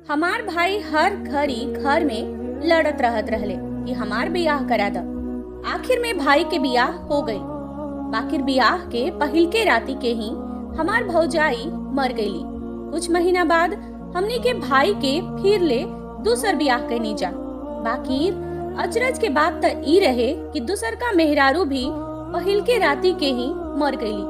हमार भाई हर घड़ी घर में लड़त रहत रहले कि हमार बियाह करा द। आखिर में भाई के बियाह हो गई। बाकिर बियाह के पहिलके राती के ही हमार भौजाई मर गईली। कुछ महीना बाद हमनी के भाई के फिर ले दूसर बियाह करनी जा। बाकिर अचरज के बात त ई रहे कि दूसर का मेहरारू भी पहिलके राती के ही मर गईली।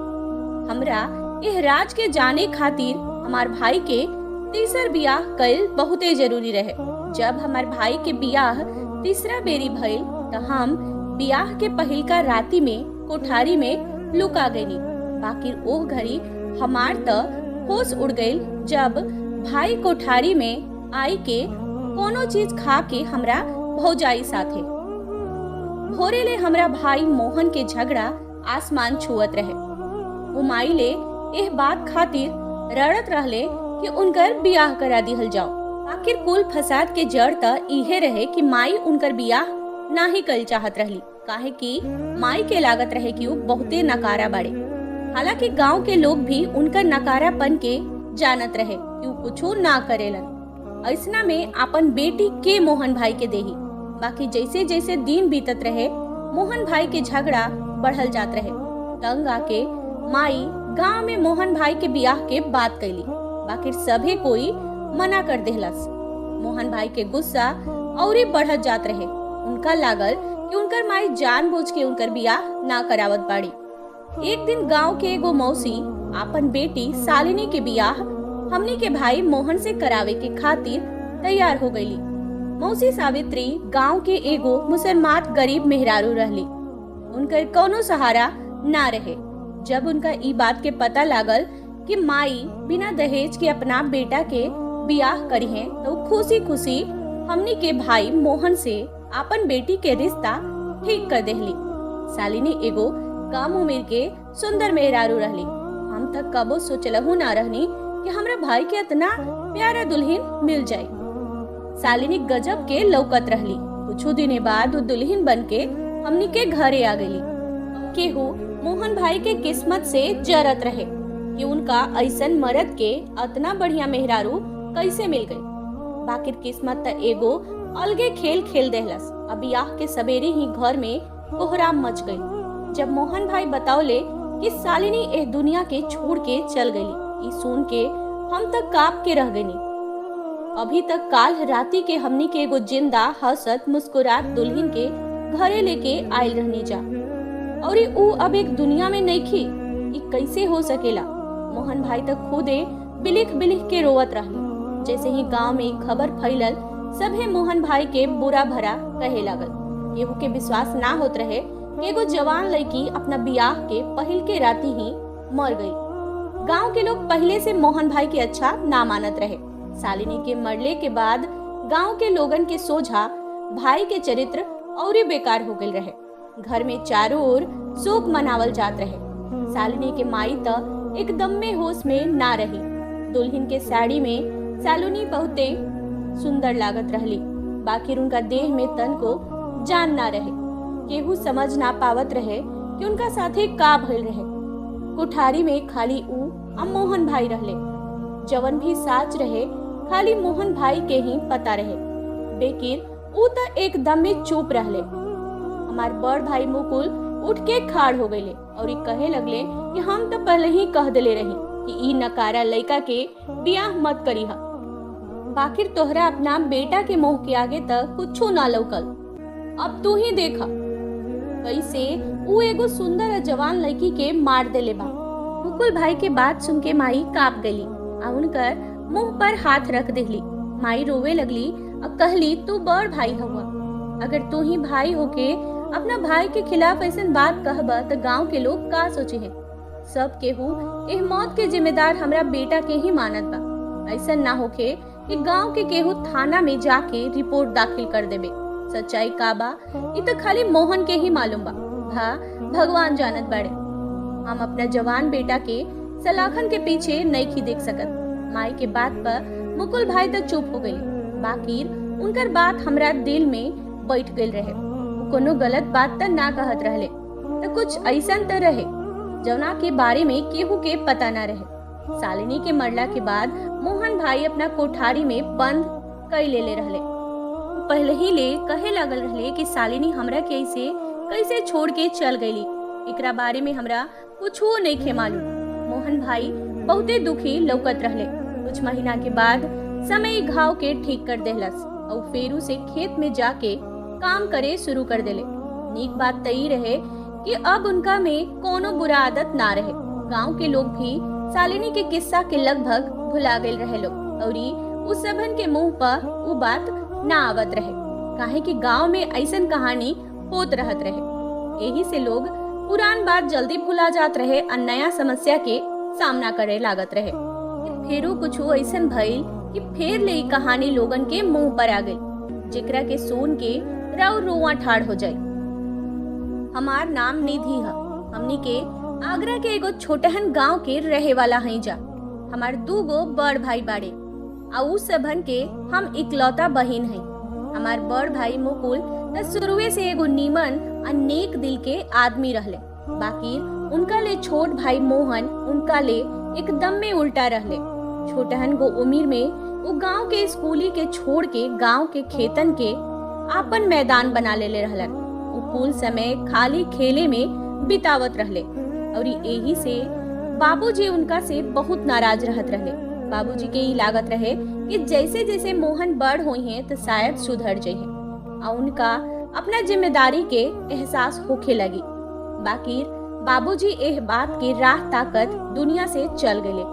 हमरा एह राज के जाने खातिर हमार भाई के तीसर बियाह कईल बहुते जरूरी रहे। जब हमार भाई के बियाह तीसरा बेरी भइल त हम बियाह के पहिलका राती में कोठारी में लुका गईनी। बाकिर ओह घड़ी हमार त होश उड़ गईल जब भाई कोठारी में आई के कोनो चीज खा के हमरा भौजाई साथे। भोरे ले हमरा भाई मोहन के झगड़ा आसमान छुअत रहे। वो माई ले एह बात खातिर रड़त रहले कि उनकर बियाह करा दिहल जाओ। आखिर कुल फसाद के जड़ त इहे रहे कि माई उनकर बियाह ना ही कल चाहत रहली, काहे कि माई के लागत रहे कि वो बहुते नकारा बाड़े। हालांकि गांव के लोग भी उनकर नकारापन के जानत रहे कि वो कुछो ना करेलन। ऐसना में अपन बेटी के मोहन भाई के देही। बाकी जैसे जैसे दिन बीतत रहे मोहन भाई के झगड़ा बढ़ल जात रहे। तंग आके माई गांव में मोहन भाई के बियाह के बात कैली। बाकी सभे कोई मना कर देहलस। मोहन भाई के गुस्सा और बढ़त जात रहे। उनका लागल कि उनकर माई जानबूझ के उनकर बियाह ना करावत बाड़ी। एक दिन गांव के एगो मौसी अपन बेटी शालिनी के बियाह हमनी के भाई मोहन से करावे के खातिर तैयार हो गईली। मौसी सावित्री गांव के एगो मुसलमान गरीब मेहरारू रहली। उनकर कोनो सहारा ना रहे। जब उनका ई बात के पता लागल कि माई बिना दहेज के अपना बेटा के बियाह करी है तो खुशी खुशी हमनी के भाई मोहन से अपन बेटी के रिश्ता ठीक कर देहली। शालिनी एगो कम उम्र के सुंदर मेहरारू रहली। हम तक कबो सोचलहु ना रहनी कि हमरा भाई के इतना प्यारा दुल्हन मिल जाए। शालिनी गजब के लौकत रहली। कुछ दिने बाद वो दुल्हन बन के हमनी के घरे आ गईली। केहू मोहन भाई के किस्मत से जरत रहे कि उनका ऐसन मर्द के इतना बढ़िया मेहरारू कैसे मिल गई। बाकिर किस्मत त एगो अलगे खेल खेल देहलस। अब बियाह के सवेरे ही घर में कोहराम मच गई। जब मोहन भाई बतावले कि शालिनी एह दुनिया के छोड़ के चल गई, ई सुन के हम तक कांप के रह गईनी। अभी तक काल राती के हमनी के एगो जिंदा हंसत मुस्कुरात दुल्हन के घरे लेके आयल रहनी जा और ऊ अब एक दुनिया में नहीं खी। ई कैसे हो सकेला। मोहन भाई तक खुदे बिलिख बिलिख के रोवत रहली। जैसे ही गांव में खबर फैलल सभे मोहन भाई के बुरा भरा कहे लागल। केहू के विश्वास ना होत रहे कि एगो जवान लड़की अपना बियाह के पहिल के राती ही मर गई। गांव के लोग पहले से मोहन भाई के अच्छा ना मानत रहे। शालिनी के मरले के बाद गांव के लोगन के सोझा भाई के चरित्र और बेकार हो गए रहे। घर में चारों ओर शोक मनावल जात रहे। शालिनी के माई त एकदम में होश में ना रही। दुल्हन के साड़ी में शालिनी बहुते सुंदर लागत रहली। बाकी उनका देह में तन को जान ना रहे। केहू समझ ना पावत रहे कि उनका साथे का भइल रहे। कोठारी में खाली ऊ और मोहन भाई रहले। जवन भी साच रहे खाली मोहन भाई के ही पता रहे। बेकिर ऊ त एकदम में चुप रहले। हमार बड़ भाई मुकुल उठ के खाड़ हो गईले और कहे लगले कि हम तो पहले ही कह देले रही कि ई नकारा लड़का के बियाह मत करीहा। बाकिर तोहरा अपना बेटा के मुंह के आगे तक कुछो ना लौकल। अब तू ही देखा कैसे ऊ एगो सुंदर और जवान लड़की के मार देले बा। मुकुल भाई के बात सुन के माई कांप गईली और उनकर मुंह पर हाथ रख देली। माई रोवे लगली और कहली तू बड़ भाई हुआ। अगर तू ही भाई होके अपना भाई के खिलाफ ऐसन बात कहबा तो गांव के लोग का सोचे है। सब केहू एह मौत के जिम्मेदार हमरा बेटा के ही मानत बा। ऐसा ना होके कि गांव के केहू थाना में जाके रिपोर्ट दाखिल कर देबे। सच्चाई का बा ई तो खाली मोहन के ही मालूम बा। भगवान जानत बाड़े। हम अपना जवान बेटा के सलाखन के पीछे नहीं खी देख सकत। माई के बात पर मुकुल भाई तक चुप हो गई। बाकी उनकर बात हमरा दिल में बैठ गई रहे। कोनो गलत बात त ना कहत रहले तो कुछ ऐसा त रहे जवना के बारे में केहू के पता ना रहे। शालिनी के मरला के बाद मोहन भाई अपना कोठारी में बंद कई ले रहले। पहले ही ले कहे लागल रहले कि शालिनी हमरा कैसे छोड़ के चल गईली, एकरा बारे में हमरा कुछो नहीं खे मालूम। मोहन भाई बहुते दुखी लौकत रहले। कुछ महीना के बाद समय घाव के ठीक कर देहलस और फेरू से खेत में जाके काम करे शुरू कर देले। नीक बात तई रहे कि अब उनका में कोनो बुरा आदत ना रहे। गांव के लोग भी शालिनी के किस्सा के लगभग भुला गए रहे लोग और उस सबन के मुंह पर वो बात ना आवत रहे, काहे कि गांव में ऐसन कहानी होत रहत रहे। यही से लोग पुरान बात जल्दी भुला जात रहे और नया समस्या के सामना करे लागत रहे। फेरू कुछ ऐसन भइल कि फेर ले कहानी लोगन के मुंह पर आ गई, जेकरा के सुन के राव रोआ ठाड़ हो जाए। हमार नाम निधि है। हमनी के आगरा के एगो छोटहन गांव के रहे वाला हई जा। हमार 2 गो बड़ भाई बाड़े और उ सबन के हम इकलौता बहिन हई। हमार बड़ भाई मुकुल त शुरुए से एगो नीमन और नेक दिल के आदमी रहले, बाकी उनका ले छोट भाई मोहन उनका ले एकदम में उल्टा रहले। छोटहन गो उम्र में वो गांव के स्कूली के छोड़ के गांव के खेतन के आपन मैदान बना ले रहलन। वो कुल समय खाली खेले में बितावत रहले और यही से बाबूजी उनका से बहुत नाराज रहत रहले। बाबूजी के लागत रहे कि जैसे जैसे मोहन बड़ हुई हैं तो शायद सुधर जाइए और उनका अपना जिम्मेदारी के एहसास होखे लगी। बाकी बाबूजी एह बात के राह ताकत दुनिया से चल गए।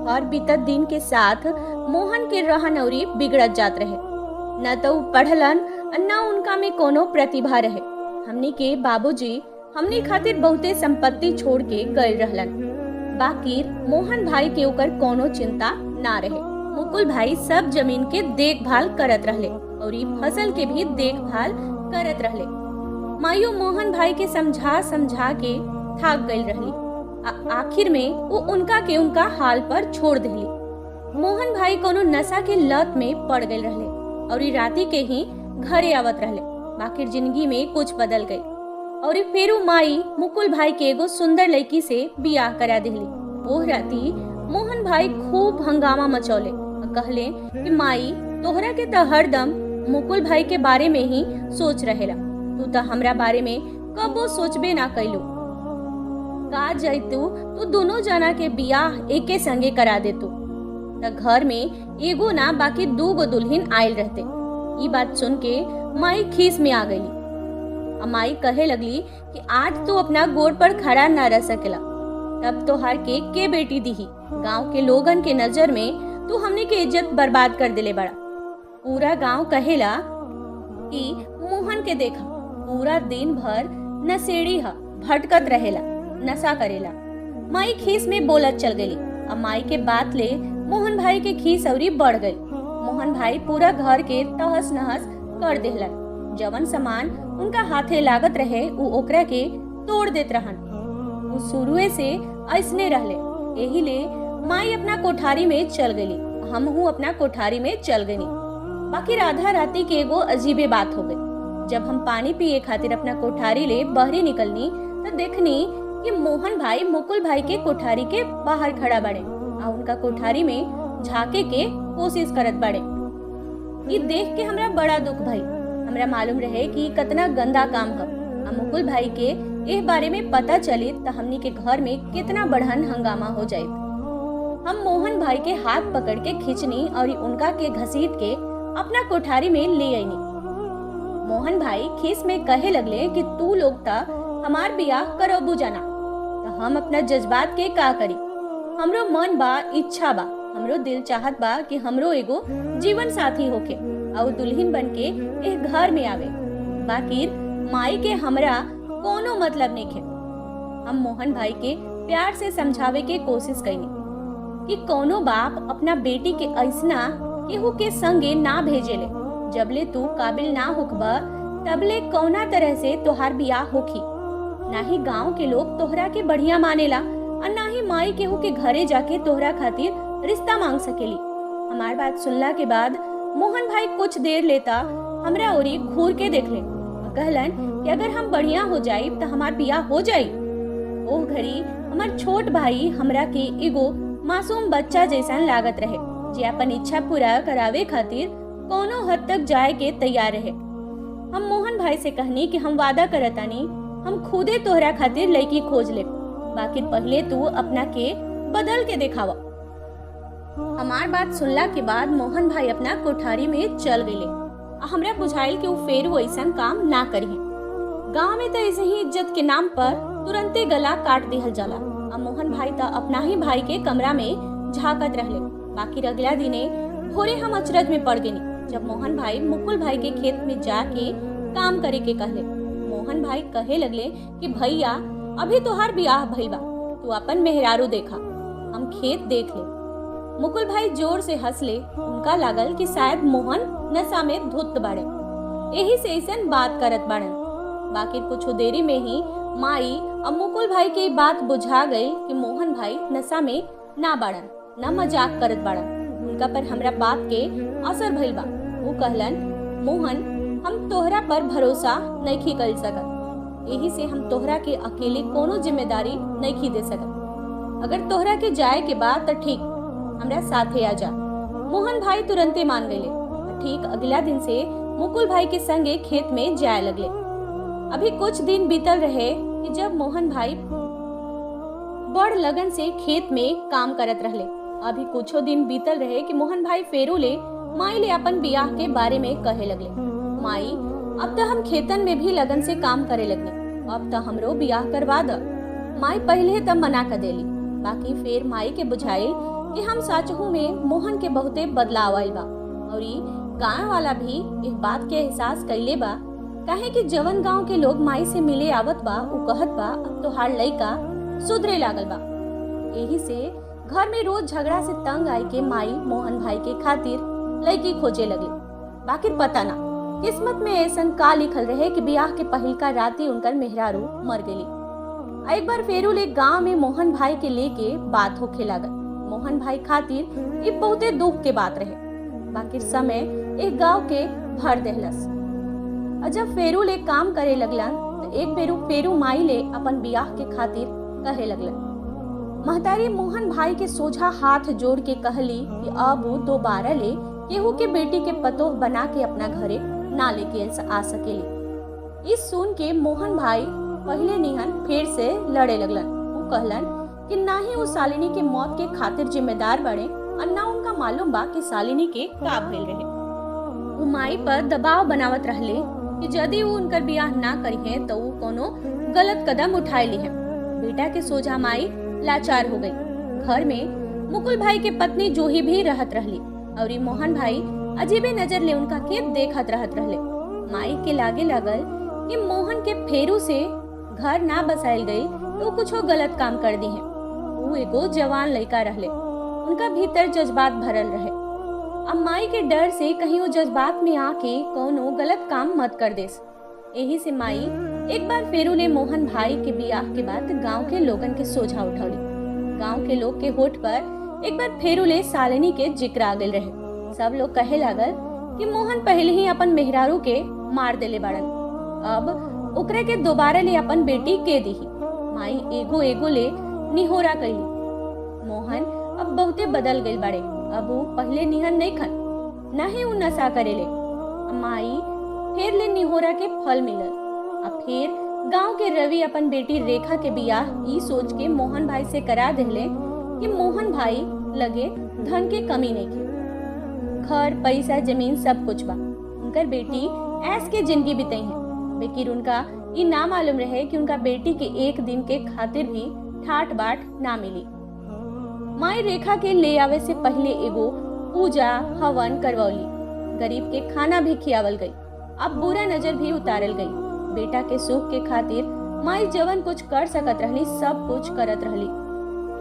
हर बीतत दिन के साथ मोहन के रहन औरी बिगड़त जात रहे। न तो पढ़लन न उनका में कोनो प्रतिभा रहे। हमनी के बाबूजी हमनी खातिर बहुते संपत्ति छोड़ के गए रहलन, बाकी मोहन भाई के ऊपर कोनो चिंता ना रहे। मुकुल भाई सब जमीन के देखभाल करत रहले और फसल के भी देखभाल करत रहले। मायू मोहन भाई के समझा के थाक गई रहली। आखिर में वो उनका हाल पर छोड़ देली। मोहन भाई कोनो नशा के लत में पड़ गए रहले और राती के ही घरे आवत रहले। बाकी जिंदगी में कुछ बदल गई और फिर माई मुकुल भाई के एगो सुंदर लड़की से बियाह करा दिली। वो राती मोहन भाई खूब हंगामा मचौले और कहले कि माई तोहरा के तो हरदम मुकुल भाई के बारे में ही सोच रहेला, तू तो हमरा बारे में कबो सोचबे ना कैलू। का जैतू तू दोनों जना के बियाह एके संगे करा देतू त घर में एगो ना बाकी 2 गो दुल्हन आयल रहते। ये बात सुन के माई खीस में आ गई। माई कहे लगली कि आज तू अपना गोड़ पर खड़ा ना रह सकेला, तब तो हर के बेटी दी। गांव के लोगन के नजर में तू हमने के इज्जत बर्बाद कर दिले बड़ा। पूरा गांव कहेला कि मोहन के देखा पूरा दिन भर नशेड़ी हा, भटकत रहेला, नशा करेला। माई खीस में बोलत चल गई। अब माई के बात ले मोहन भाई के खीस अवरी बढ़ गई। मोहन भाई पूरा घर के तहस नहस कर देहलन। जवन सामान उनका हाथे लागत रहे उ ओकरा के तोड़ देत रहन। उ शुरुए से ऐसने रहले। यही ले माई अपना कोठारी में चल गई, हमहू अपना कोठारी में चल गई। बाकी राधा राती के एगो अजीबे बात हो गई। जब हम पानी पिए खातिर अपना कोठारी ले बहरी निकलनी तो देखनी कि मोहन भाई मुकुल भाई के कोठारी के बाहर खड़ा बड़े और उनका कोठारी में झाके के कोशिश करत बड़े। ये देख के हमरा बड़ा दुख भाई। हमरा मालूम रहे कि कितना गंदा काम है। मुकुल भाई के इस बारे में पता चली तो हमनी के घर में कितना बढ़न हंगामा हो जाए। हम मोहन भाई के हाथ पकड़ के खींचनी और उनका के घसीट के अपना कोठारी में ले आईनी। मोहन भाई खीस में कहे लगले कि तू लोग ता हमार बियाह करबू जाना, तो हम अपना जज्बात के का करी। हमरो मन बा, इच्छा बा, हमरो दिल चाहत बा कि हमरो एगो जीवन साथी होके और दुल्हन बन के एक घर में आवे। बाकी माई के हमरा कोनो मतलब नहीं खे। हम मोहन भाई के प्यार से समझावे के कोशिश कईनी कि कोनो बाप अपना बेटी के ऐसना केहू के संगे ना भेजेले। जबले तू काबिल ना होखबा तबले कौना तरह से तोहार बियाह होखी। ना ही गांव के लोग तोहरा के बढ़िया मानेला और ना ही माई केहू के घरे जाके तोहरा खातिर रिश्ता मांग सकेली। हमार बात सुनला के बाद मोहन भाई कुछ देर लेता हमरा ओरी घूर के देख ले और कहलन कि अगर हम बढ़िया हो जाइब तो हमार बियाह हो जाई। ओह घड़ी हमार छोट भाई हमरा के एगो मासूम बच्चा जैसा लागत रहे, जे अपन इच्छा पूरा करावे खातिर कोनो हद तक जाए के तैयार रहे। हम मोहन भाई से कहनी कि हम वादा करतानी हम खुदे तोहरा खातिर लड़की खोज ले, बाकी पहले तू अपना के बदल के दिखावा। हमार बात सुनला के बाद मोहन भाई अपना कोठारी में चल गए। हमरा बुझाइल कि वो फेरू ऐसा काम ना करिए। गांव में तो ऐसे ही इज्जत के नाम पर तुरंते गला काट दिहल जाला। अब मोहन भाई तो अपना ही भाई के कमरा में झांकत रहले। बाकी अगला दिने भोरे हम अचरज में पड़ गए जब मोहन भाई मुकुल भाई के खेत में जाके काम करे के कहले। मोहन भाई कहे लगले कि भैया अभी तोहार बियाह भइल बा, तू अपन मेहरारू देखा, हम खेत देख ले। मुकुल भाई जोर से हंसले। उनका लागल कि शायद मोहन नशा में धुत बाड़े, यही से ऐसन बात करत बाड़न। बाकी कुछ देरी में ही माई और मुकुल भाई की बात बुझा गई कि मोहन भाई नशा में ना बाड़न, ना मजाक करत बाड़न। उनका पर हमरा बात के असर भइल बा। वो कहलन, मोहन हम तोहरा पर भरोसा नहीं कर सकत, यही से हम तोहरा के अकेले कोनो जिम्मेदारी नहीं दे सकत। अगर तोहरा के जाए के बाद तो ठीक, हमरा साथे आ जा। मोहन भाई तुरंते मान गए। ठीक अगला दिन से मुकुल भाई के संगे खेत में जाए लगले। अभी कुछ दिन बीतल रहे कि जब मोहन भाई बड़ लगन से खेत में काम करत रहले। अभी कुछ दिन बीतल रहे कि मोहन भाई फेरू ले माई ले अपन बियाह के बारे में कहे लगले। माई अब तो हम खेतन में भी लगन से काम करे लगले, अब तो हमरो बियाह करवा द। माई पहले तब मना कर देली, बाकी फिर माई के बुझाइल कि हम सचहू में मोहन के बहुते बदलाव आइल बा और गाँव वाला भी इस बात के एहसास कैले बा। काहे कि जवन गांव के लोग माई से मिले आवत बा उ कहत बा अब तोहार लइका सुधरे लागल बा। यही से घर में रोज झगड़ा से तंग आई के माई मोहन भाई के खातिर लड़की खोजे लगे। बाकी पता ना किस्मत में ऐसन का लिखल रहे कि ब्याह के पहिलका राती उनकर मेहरारू मर गई। एक बार फेरू ले गांव में मोहन भाई के लेके बात होखे लागल। मोहन भाई खातिर ये बहुते दुख के बात रहे। बाकी समय एक गांव के भर देहलस। और जब फेरू ले काम करे लगलन तो एक बेरू फेरू माई ले अपन बियाह के खातिर कहे लगलन। महतारी मोहन भाई के सोझा हाथ जोड़ के कहली कि अब वो दोबारा ले केहू के बेटी के पतोह बना के अपना घरे ना लेके आ सकेली। इस सुन के मोहन भाई पहले निहन फिर से लड़े लगलन। वो कहलन कि ना ही वो शालिनी के मौत के खातिर जिम्मेदार बने और ना उनका मालूम बा कि शालिनी के का भइल रहे। वो माई पर दबाव बनावत रहले कि यदि वो उनकर बियाह ना करी है तो वो कोनो गलत कदम उठाए ली है। बेटा के सोझा माई लाचार हो गई। घर में मुकुल भाई के पत्नी जूही भी रहत रहली और ये मोहन भाई अजीबे नजर ले उनका खेत देखत रहत रहले। माई के लागे लगल कि मोहन के फेरू से घर ना बसाइल गई तो कुछ गलत काम कर दी है। वो एगो जवान लड़का रहले, उनका भीतर जज्बात भरल रहे। अब माई के डर से कहीं वो जज्बात में आके कोनो गलत काम मत कर देस। यही से माई एक बार फेरू ले मोहन भाई के बियाह के बाद गांव के लोगन के सोझा उठौली। गांव के लोग के होठ पर एक बार फेरू ले शालिनी के जिक्र आ गए रहे। सब लोग कहे लागल कि मोहन पहले ही अपन मेहरारू के मार देले बाड़न, अब ओकरे के दोबारा ले अपन बेटी के दीही। माई एगो एगो ले निहोरा कैली। मोहन अब बहुते बदल गई बाड़े, अब वो पहले निहन नहीं खन, ना ही वो नशा करेले। माई फिर ले निहोरा के फल मिलल। अब फिर गांव के रवि अपन बेटी रेखा के बियाह ई सोच के मोहन भाई से करा देले कि मोहन भाई लगे धन के कमी नहीं की, घर पैसा जमीन सब कुछ बा, उनकर बेटी ऐस के जिंदगी बिताई है। लेकिन उनका ये ना मालूम रहे कि उनका बेटी के एक दिन के खातिर भी ठाट बाट ना मिली। माई रेखा के ले आवे से पहले एगो पूजा हवन करवौली, गरीब के खाना भी खियावल गई। अब बुरा नजर भी उतारल गई। बेटा के सुख के खातिर माई जवन कुछ कर सकत रहली सब कुछ करत रहली।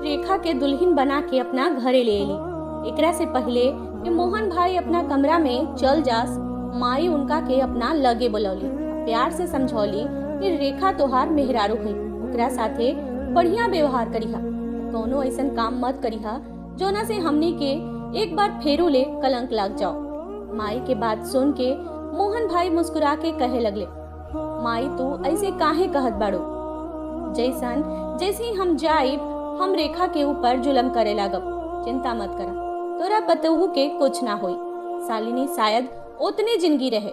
रेखा के दुल्हन बना के अपना घरे ले एली। एकरा से पहले कि मोहन भाई अपना कमरा में चल जास, माई उनका के अपना लगे बुलौली, प्यार से समझौली कि रेखा तोहार मेहरारू है, ओकरा साथे बढ़िया व्यवहार करिहा, कोनो ऐसन काम मत करिहा जोना से हमनी के एक बार फेरू ले कलंक लग जाओ। माई के बात सुन के मोहन भाई मुस्कुरा के कहे लगले, माई तू ऐसे काहे कहत बाड़ो, जैसन जैसे हम जाइब हम रेखा के ऊपर जुलम करे लागब। चिंता मत करा, तोरा पतहू के कुछ ना होई। शालिनी शायद उतने जिंदगी रहे।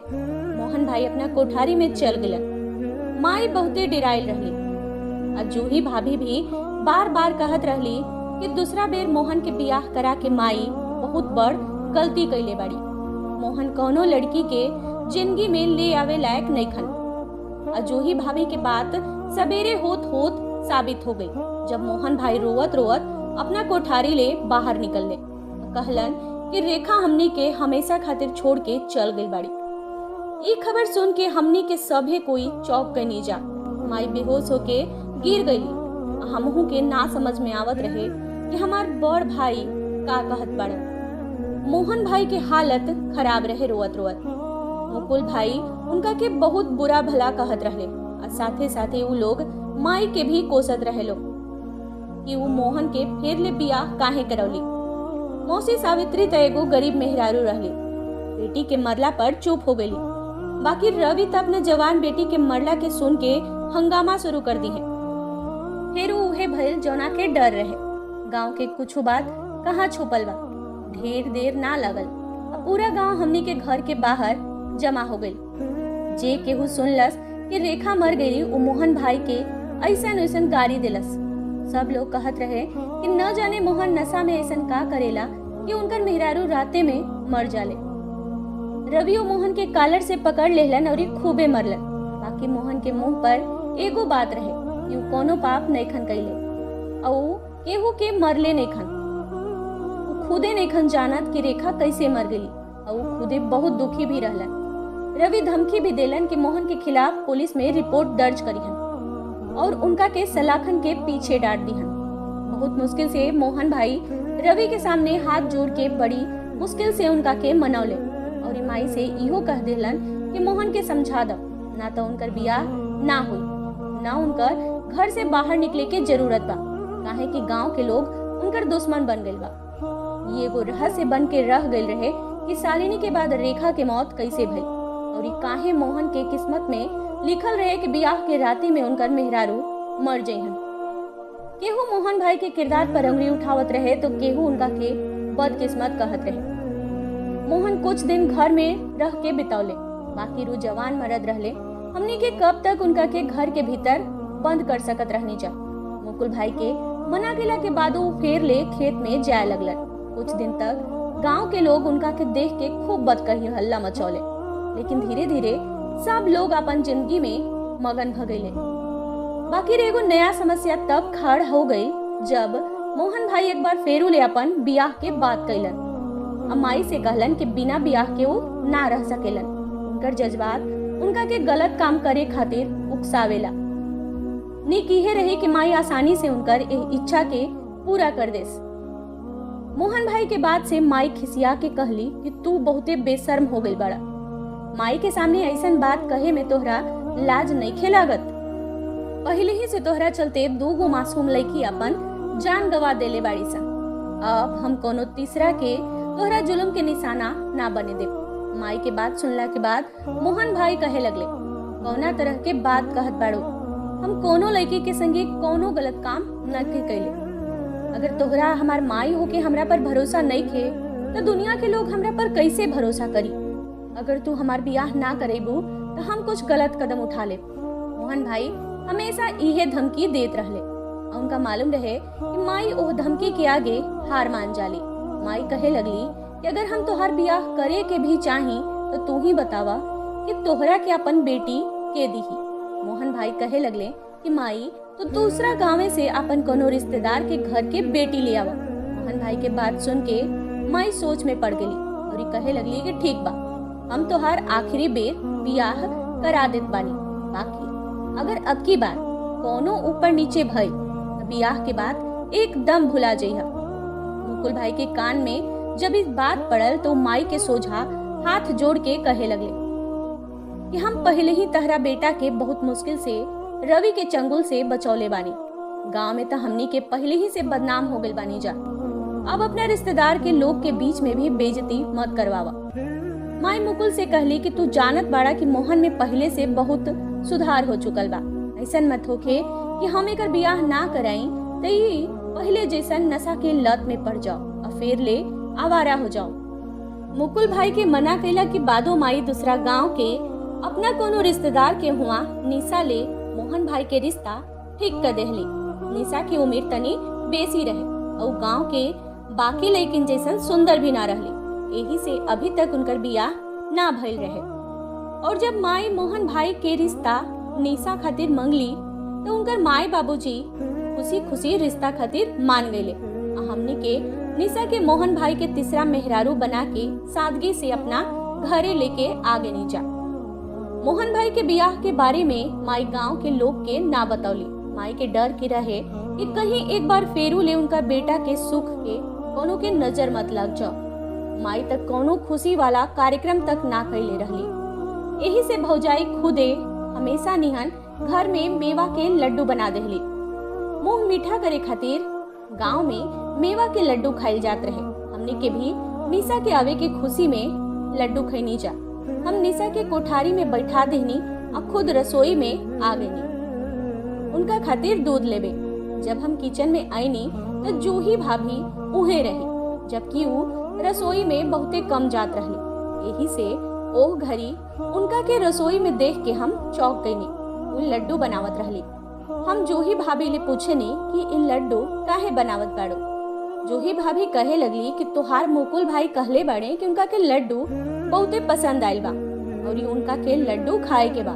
मोहन भाई अपना कोठारी में चल गलन। माई बहुते डिराइल रहली। और जूही भाभी भी बार बार कहत रहली कि दूसरा बेर मोहन के बियाह करा के माई बहुत बड़ गलती कैले बाड़ी। मोहन कौनो लड़की के जिंदगी में ले आवे लायक नहीं खन। अजूही भाभी के बात सवेरे होत होत साबित हो गई, जब मोहन भाई रोवत रोवत अपना कोठारी ले बाहर निकलले। कहलन कि रेखा हमनी के हमेशा खातिर छोड़ के चल गई बाड़ी। ये खबर सुन के हमनी के सभे कोई चौंक गई जा। माई बेहोश होके गिर गई। हमहू के ना समझ में आवत रहे कि हमार बड़ भाई का कहत बाड़न। मोहन भाई के हालत खराब रहे रोवत रोवत। मुकुल भाई उनका के बहुत बुरा भला कहत रहे और साथे साथे वो लोग माई के भी कोसत रहे लो कि वो मोहन के फिर ले बियाह काहे करौली। मौसी सावित्री तो एगो गरीब मेहरारू रहली, बेटी के मरला पर चुप हो गई। बाकी रवि तो अपने जवान बेटी के मरला के सुन के हंगामा शुरू कर दी है। फिर उहे भइल जौना के डर रहे। गांव के कुछ बात कहाँ छुपल बा। ढेर देर ना लगल, पूरा गांव हमनी के घर के बाहर जमा हो गई। जे केहू सुनलस कि रेखा मर गई, वो मोहन भाई के ऐसन ऐसन गाड़ी दिलस। सब लोग कहत रहे कि न जाने मोहन नशा में ऐसन का करेला कि उनकर मेहरारू राते में मर जाले। रवि मोहन के कालर से पकड़ लेलन और खूबे मरलन। बाकी मोहन के मुंह पर एगो बात रहे कि वो कोनो पाप नहीं खन कैले और केहू के मरले नहीं खन। वो खुदे नहीं खन जानत कि रेखा कैसे मर गई और वो खुदे बहुत दुखी भी रहलन। रवि धमकी भी देलन कि मोहन के खिलाफ पुलिस में रिपोर्ट दर्ज करिहन और उनका के सलाखन के पीछे डांट दिहन। बहुत मुश्किल से मोहन भाई रवि के सामने हाथ जोड़ के बड़ी मुश्किल से उनका के मनौले और माई से इहो कह दिलन कि मोहन के समझा दो, ना तो उनकर बियाह ना हुई, ना उनकर घर से बाहर निकले के जरूरत बा, काहे कि गांव के लोग उनकर दुश्मन बन गइल बा। ये एगो रहस्य बन के रह गइल रहे कि शालिनी के बाद रेखा के मौत कैसे भई और काहे मोहन के किस्मत में लिखल रहे कि बियाह के राती में उनकर मेहरारू मर जइहन। केहू मोहन भाई के किरदार पर अंगुली उठावत रहे तो केहू उनका के बदकिस्मत कहत रहे। मोहन कुछ दिन घर में रह के बितौले, बाकी रू जवान मर्द रहले। हमनी के कब तक उनका के घर के भीतर बंद कर सकत रहनी जा। मुकुल भाई के मना केला के बाद वो फेर ले खेत में जाए लगलन। कुछ दिन तक गांव के लोग उनका के देख के खूब बदकही हल्ला मचौले, लेकिन धीरे धीरे सब लोग अपन जिंदगी में मगन भ गए। बाकी एगो नया समस्या तब खड़ हो गई जब मोहन भाई एक बार फेरू ले अपन बियाह के बात कैलन। अम्माई से कहलन कि बिना बियाह के वो ना रह सकेलन। उनकर जज्बात उनका के गलत काम करे खातिर उकसावेला। नीक इहे रही कि माई आसानी से उनकर इच्छा के पूरा कर देस। मोहन भाई के बाद से माई खिसिया के कहली कि तू बहुते बेशर्म हो गई बड़ा। माई के सामने ऐसन बात कहे में तोहरा लाज नहीं खेलागत। पहले ही से तोहरा चलते 2 मासूम लड़की अपन जान गवा देले बाड़ी सा। अब हम कोनो तीसरा के तोहरा जुल्म के निशाना ना बने दे। माई के बात सुनला के बाद मोहन भाई कहे लगले, कौना तरह के बात कहत बाड़ो, हम कोनो लड़की के संगे कोनो गलत काम न के कैले। अगर तोहरा हमार माई होके हमरा पर भरोसा नहीं खे तो दुनिया के लोग हमरा पर कैसे भरोसा करी। अगर तू हमार बियाह ना करेबू तो हम कुछ गलत कदम उठा ले। मोहन भाई हमेशा इहे धमकी देत रहले। उनका मालूम रहे कि माई ओह धमकी के आगे हार मान जाली। माई कहे लगली कि अगर हम तोहार बियाह करे के भी चाही तो तू ही बतावा कि तोहरा के अपन बेटी के दीही। मोहन भाई कहे लगले कि माई तो दूसरा गाँव से अपन कोनो रिश्तेदार के घर के बेटी ले आवा। मोहन भाई के बात सुन के माई सोच में पड़ गई और कहे लगली कि ठीक बा, हम तोहार आखिरी बेर बियाह करा देत बानी। बाकी अगर अब की बार कोनो ऊपर नीचे भई तो बियाह के बाद एकदम भुला जइहा। मुकुल भाई के कान में जब इस बात पड़ल तो माई के सोझा हाथ जोड़ के कहे लगले कि हम पहले ही तहरा बेटा के बहुत मुश्किल से रवि के चंगुल से बचौले बानी। गांव में तो हमनी के पहले ही से बदनाम हो गए बानी जा। अब अपना रिश्तेदार के लोग के बीच में भी बेइज्जती मत करवावा। माई मुकुल से कहली कि तू जानत बाड़ा कि मोहन में पहले से बहुत सुधार हो चुकल बा। ऐसन मत होके कि हम एकर बियाह ना कराई तो पहले जैसन नशा के लत में पड़ जाओ और फेर ले आवारा हो जाओ। मुकुल भाई के मना कैला कि बादो माई दूसरा गांव के अपना कोनो रिश्तेदार के हुआ निशा ले मोहन भाई के रिश्ता ठीक कर देहली। निशा की उम्र तनी बेसी रहे और गांव के बाकी लड़किन जैसन सुंदर भी ना रहली। यही से अभी तक उनकर बियाह ना भइल रहे। और जब माई मोहन भाई के रिश्ता निशा खातिर मंगली तो उनकर माई बाबूजी खुशी खुशी रिश्ता खातिर मान गए। हमने के निशा के मोहन भाई के तीसरा मेहरारू बना के सादगी से अपना घरे लेके आगे नहीं जा। मोहन भाई के बियाह के बारे में माई गांव के लोग के ना बतौली। माई के डर की रहे कि कहीं एक बार फेरू ले उनका बेटा के सुख के कोनो के नजर मत लग जाओ। माई तक कोनो खुशी वाला कार्यक्रम तक ना कैले रहली। यही से भौजाई खुदे हमेशा निहन घर में मेवा के लड्डू बना देहली। मुंह मीठा करे खातिर गांव में मेवा के लड्डू खाइल जात रहे। हमने के भी निशा के आवे के खुशी में लड्डू खैनी जा। हम निशा के कोठारी में बैठा देहनी और खुद रसोई में आ गईनी उनका खातिर दूध लेबे। जब हम किचन में आईनी तो जूही भाभी उहे रही, जबकि वो रसोई में बहुते कम जात रहली। यही से ओह घड़ी उनका के रसोई में देख के हम चौंक गईनी। वो लड्डू बनावत रहली। हम जूही भाभी ले पूछनी कि इन लड्डू काहे बनावत बाड़ो। जूही भाभी कहे लगली कि तुहार मुकुल भाई कहले बाड़े कि उनका के लड्डू बहुते पसंद आइल बा और ये उनका के लड्डू खाए के बा।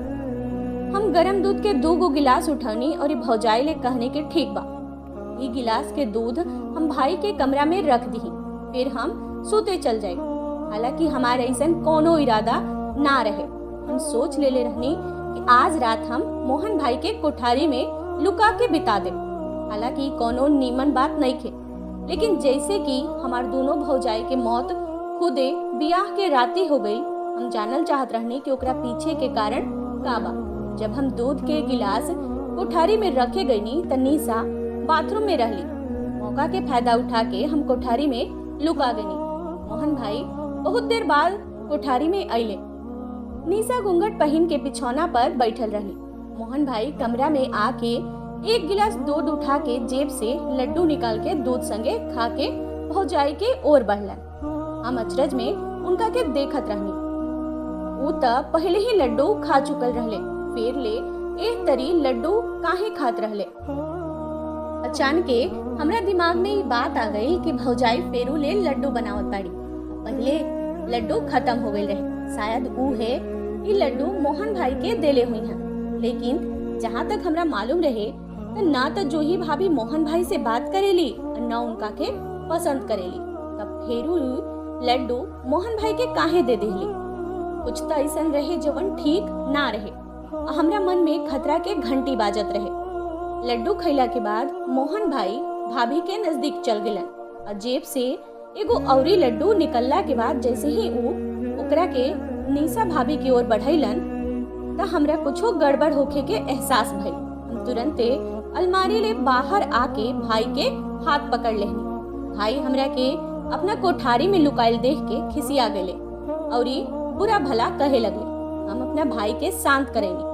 हम गरम दूध के 2 गिलास उठौनी और भौजाई ले कहने के ठीक बा। ये गिलास के दूध हम भाई के कमरा में रख दी, फिर हम सोते चल जाए। हालांकि हमारे ऐसा कोनो इरादा ना रहे। हम सोच ले रहनी कि आज रात हम मोहन भाई के कोठारी में लुका के बिता दे। हालांकि कोनो नीमन बात नहीं थे, लेकिन जैसे कि हमार दोनों भौजाई के मौत खुदे बियाह के राती हो गई, हम जानल चाहत रहनी कि ओकरा पीछे के कारण का बा। जब हम दूध के गिलास कोठारी में रखे गईनी त निशा बाथरूम में रहली। मौका के फायदा उठा के हम कोठारी में लुका गईनी। मोहन भाई बहुत देर बाद कोठारी में अइले। निशा घूंघट पहन के बिछौना पर बैठल रहली। मोहन भाई कमरा में आके 1 गिलास दूध उठा के जेब से लड्डू निकाल के दूध संगे खा के भौजाई के ओर बढ़लन। हम अचरज में उनका के देखत रहनी। ऊ त पहले ही लड्डू खा चुकल रहले, फिर ले एक तरी लड्डू काहे खात रहले। अचानक हमरा दिमाग में ये बात आ गई कि भौजाई फेरू ले लड्डू बनावत बाड़ी। पहले लड्डू खत्म हो गए रहे। शायद ऊ है ये लड्डू मोहन भाई के देले हुई हैं। लेकिन जहाँ तक हमरा मालूम रहे तो ना तो जूही भाभी मोहन भाई से बात करेली और ना उनका के पसंद करेली। तब फेरू लड्डू मोहन भाई के काहे दे देली। कुछ तो ऐसा रहे जवन ठीक ना रहे। हमरा मन में खतरा के घंटी बाजत रहे। लड्डू खैला के बाद मोहन भाई भाभी के नजदीक चल गेलन और जेब से एगो औरी लड्डू निकलला के बाद जैसे ही ऊ ओकरा के निशा भाभी की ओर बढ़ैलन त हमरा कुछो गड़बड़ होखे के एहसास भइल। हम तुरंते अलमारी ले बाहर आके भाई के हाथ पकड़ लेहनी। भाई हमरा के अपना कोठारी में लुकाइल देख के खिसिया गए और बुरा भला कहे लगले। हम अपना भाई के शांत करेनी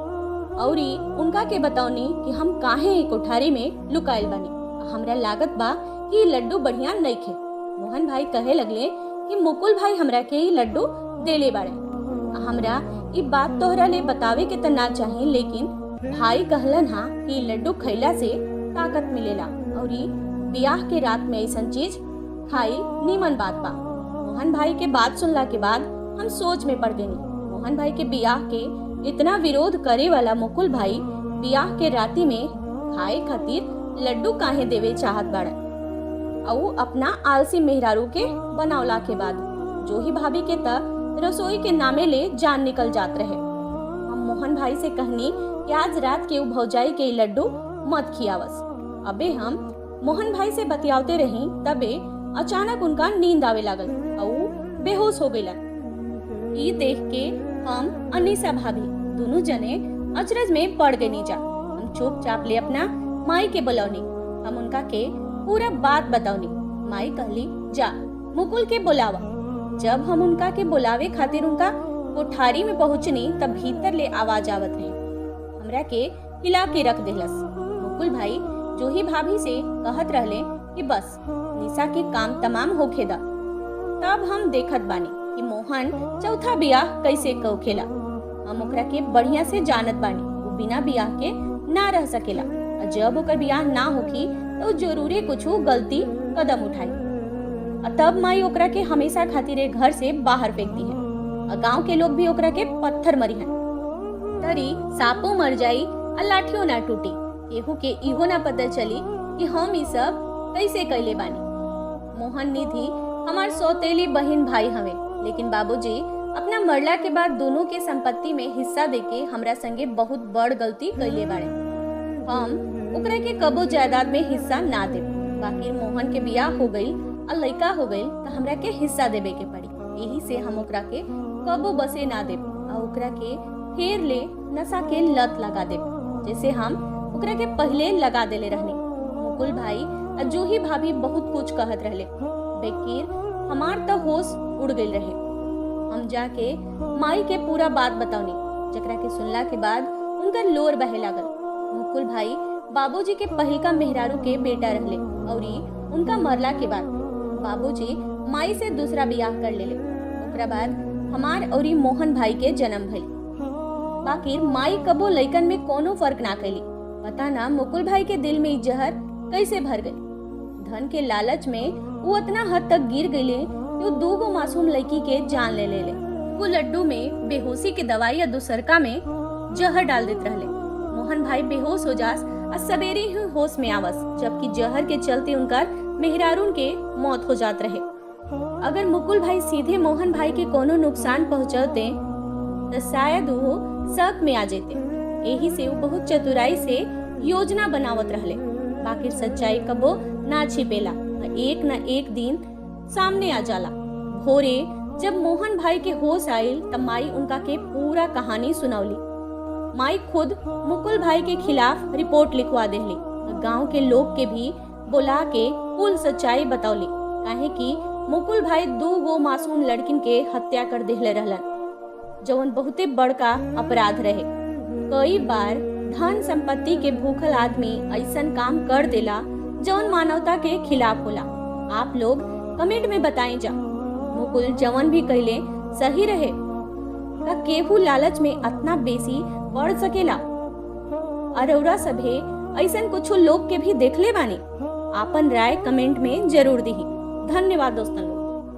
और उनका के बताओनी कि हम काहे कोठारी में लुकाइल बानी। हमरा लागत बा कि लड्डू बढ़िया नहीं खे। मोहन भाई कहे लगले कि मुकुल भाई हमरा के ये लड्डू देले बाड़े। हमरा ये बात तोहरा ले बतावे के त ना चाहिए, लेकिन भाई कहलन हा कि लड्डू खैला से ताकत मिलेला और बियाह के रात में ऐसा चीज खाई नीमन बात बा। मोहन भाई के बात सुनला के बाद हम सोच में पड़ गई। मोहन भाई के बियाह के इतना विरोध करे वाला मुकुल भाई बियाह के राती में खाए खातिर लड्डू काहे देवे चाहत बाड़ा और अपना आलसी मेहरारू के बनावला के बाद जूही भाभी के त रसोई के नामे ले जान निकल जात रहे। हम मोहन भाई से कहनी कि आज रात के भौजाई के लड्डू मत खियावस। अबे हम मोहन भाई से बतियावते रही, तबे अचानक उनका नींद आवे लागल और बेहोश हो गईला। ये देख के हम अनीसा भाभी दोनों जने अचरज में पड़ गए नीचा। हम चुपचाप ले अपना माई के बुलौनी। हम उनका के पूरा बात बताओनी। माई कहली जा मुकुल के बुलावा। जब हम उनका के बुलावे खातिर उनका कोठारी में पहुंचनी तब भीतर ले आवाज आवत रही। हमरा के हिला के रख देलस। मुकुल भाई जूही भाभी से कहत रहले कि बस निशा के काम तमाम होखे दा। तब हम देखत बानी कि मोहन चौथा बियाह कैसे होखेला। हम ओकरा के बढ़िया से जानत बानी, वो बिना बियाह के ना रह सकेला। और जब ओकर बियाह ना होखी तो जरूरे कुछ गलती कदम उठाई। और तब माई ओकरा के हमेशा खातिर घर से बाहर फेंक दी है। और गांव के लोग भी ओकरा के पत्थर मरी है। तरी सापो मर जाई और लाठियों ना टूटी, केहू के इहो ना पता चली कि हम ई सब कैसे कैले बानी। मोहन निधि हमार सौतेली बहन भाई हवे, लेकिन बाबूजी अपना मरला के बाद दोनों के संपत्ति में हिस्सा देके हमरा संगे बहुत बड़ गलती कैले बाड़े। हम ओकरा के कबो जायदाद में हिस्सा ना दे। बाकी मोहन के बियाह हो गई और लड़का हो गई तो हमरा के हिस्सा देवे के पड़ी। यही से हम ओकरा के कबो बसे ना दे और ओकरा के फेर ले नशा के लत लगा दे, जैसे हम ओकरा के पहले लगा देले रहनी। मुकुल भाई और जूही भाभी बहुत कुछ कहत रहले, बेकीर हमार तो होश उड़ गई रहे। हम जाके माई के पूरा बात बतावनी, जकरा के सुनला के बाद उनका लोर बहे लागल। मुकुल भाई बाबूजी के पहिलका मेहरारू के बेटा रहले और उनका मरला के बाद बाबूजी माई से दूसरा बियाह कर लेले। ओकरा बाद हमार और मोहन भाई के जन्म भइल। बाकी माई कबो लइकन में कोनो फर्क ना कैली। पता ना मुकुल भाई के दिल में ई जहर कैसे भर गई। धन के लालच में वो इतना हद तक गिर गईले कि वो 2 मासूम लड़की के जान ले ले। वो लड्डू में बेहोशी के दवाई या दूसरका में जहर डाल देते रहले। मोहन भाई बेहोश हो जास और सवेरे ही होश में आवस, जबकि जहर के चलते उनका मेहरारून के मौत हो जात रहे। अगर मुकुल भाई सीधे मोहन भाई के कोनो नुकसान पहुंचाते तो शायद वो शक में आ जेते। यही से वो बहुत चतुराई से योजना बनावत रहले। बाकी सच्चाई कबो ना छिपेला, एक न एक दिन सामने आ जाला। भोरे जब मोहन भाई के होश आयल तब माई उनका के पूरा कहानी सुनौली। माई खुद मुकुल भाई के खिलाफ रिपोर्ट लिखवा देली। गांव के लोग के भी बुला के कुल सच्चाई बतौली, काहे कि मुकुल भाई 2 मासूम लड़किन के हत्या कर देले रहलन, जवन बहुते बड़का अपराध रहे। कई बार धन संपत्ति के भूखल आदमी ऐसन काम कर देला जवन मानवता के खिलाफ होला। आप लोग कमेंट में बताएं जा मुकुल जवन भी कहले सही रहे का केहू लालच में इतना बेसी बढ़ सकेला। अरौरा सभे ऐसन कुछ लोग के भी देखले बानी। आपन राय कमेंट में जरूर दी। धन्यवाद दोस्तन।